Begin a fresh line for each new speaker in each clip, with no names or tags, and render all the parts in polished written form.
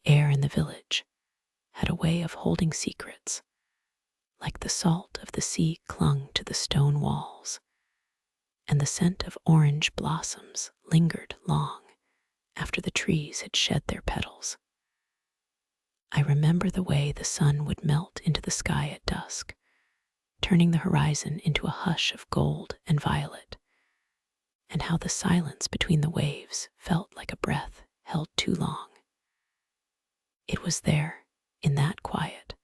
air in the village had a way of holding secrets, like the salt of the sea clung to the stone walls, and the scent of orange blossoms lingered long after the trees had shed their petals. I remember the way the sun would melt into the sky at dusk, turning the horizon into a hush of gold and violet, and how the silence between the waves felt like a breath held too long. It was there, in that quiet,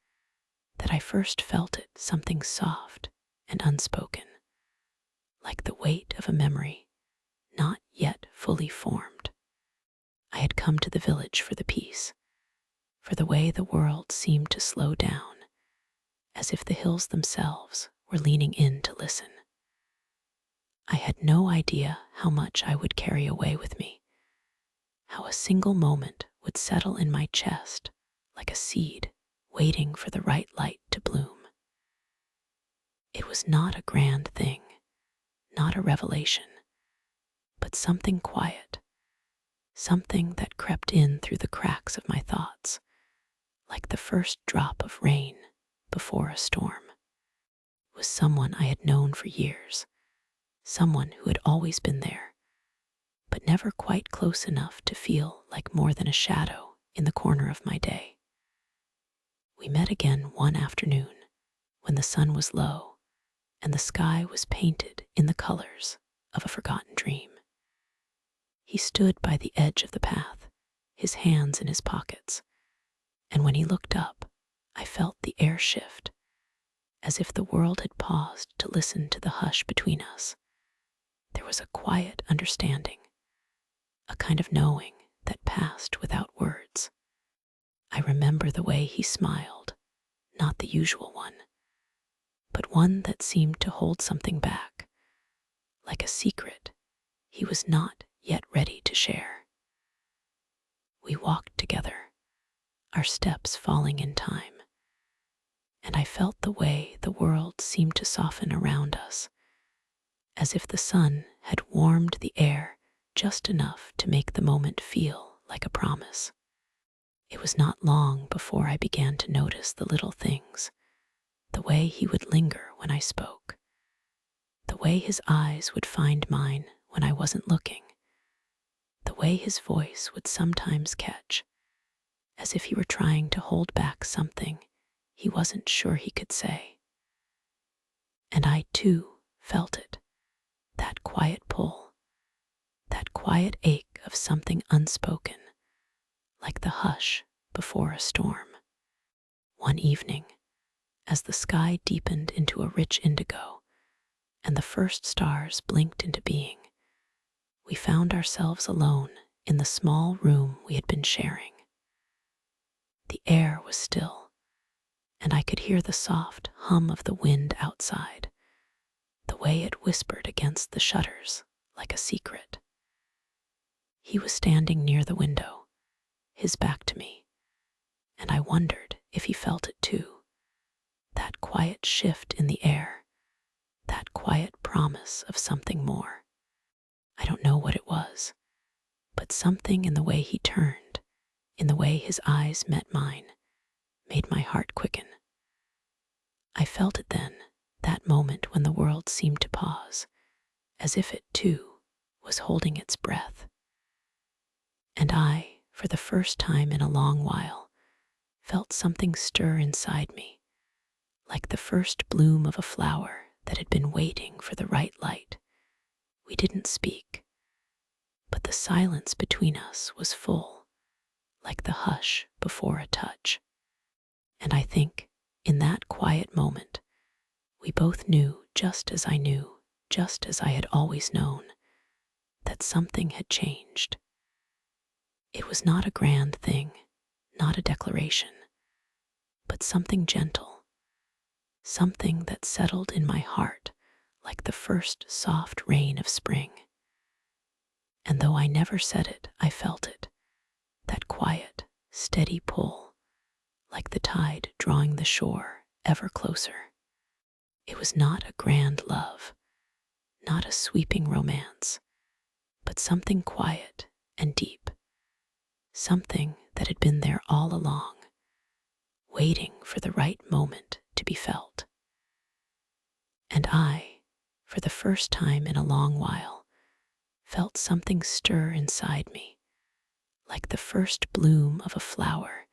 that I first felt it something soft and unspoken, like the weight of a memory not yet fully formed. I had come to the village for the peace, for the way the world seemed to slow down, as if the hills themselves were leaning in to listen. I had no idea how much I would carry away with me, how a single moment would settle in my chest like a seed waiting for the right light to bloom. It was not a grand thing, not a revelation, but something quiet, something that crept in through the cracks of my thoughts, like the first drop of rain before a storm. It was someone I had known for years, someone who had always been there, but never quite close enough to feel like more than a shadow in the corner of my day. We met again one afternoon when the sun was low and the sky was painted in the colors of a forgotten dream. He stood by the edge of the path, his hands in his pockets, and when he looked up, I felt the air shift, as if the world had paused to listen to the hush between us. There was a quiet understanding, a kind of knowing that passed without words. I remember the way he smiled, not the usual one, but one that seemed to hold something back, like a secret he was not yet ready to share. We walked together, our steps falling in time, and I felt the way the world seemed to soften around us, as if the sun had warmed the air just enough to make the moment feel like a promise. It was not long before I began to notice the little things, the way he would linger when I spoke, the way his eyes would find mine when I wasn't looking, the way his voice would sometimes catch, as if he were trying to hold back something he wasn't sure he could say. And I too felt it, that quiet pull, that quiet ache of something unspoken, like the hush before a storm. One evening, as the sky deepened into a rich indigo and the first stars blinked into being, we found ourselves alone in the small room we had been sharing. The air was still, and I could hear the soft hum of the wind outside, the way it whispered against the shutters like a secret. He was standing near the window, his back to me, and I wondered if he felt it too, that quiet shift in the air, that quiet promise of something more. I don't know what it was, but something in the way he turned, in the way his eyes met mine, made my heart quicken. I felt it then, that moment when the world seemed to pause, as if it too was holding its breath. And I, for the first time in a long while, felt something stir inside me, like the first bloom of a flower that had been waiting for the right light. We didn't speak, but the silence between us was full, like the hush before a touch. And I think, in that quiet moment, we both knew, just as I knew, just as I had always known, that something had changed. It was not a grand thing, not a declaration, but something gentle, something that settled in my heart like the first soft rain of spring. And though I never said it, I felt it, that quiet, steady pull, like the tide drawing the shore ever closer. It was not a grand love, not a sweeping romance, but something quiet and deep, something that had been there all along, waiting for the right moment to be felt. And I, for the first time in a long while, felt something stir inside me, like the first bloom of a flower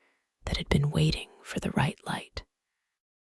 that had been waiting for the right light.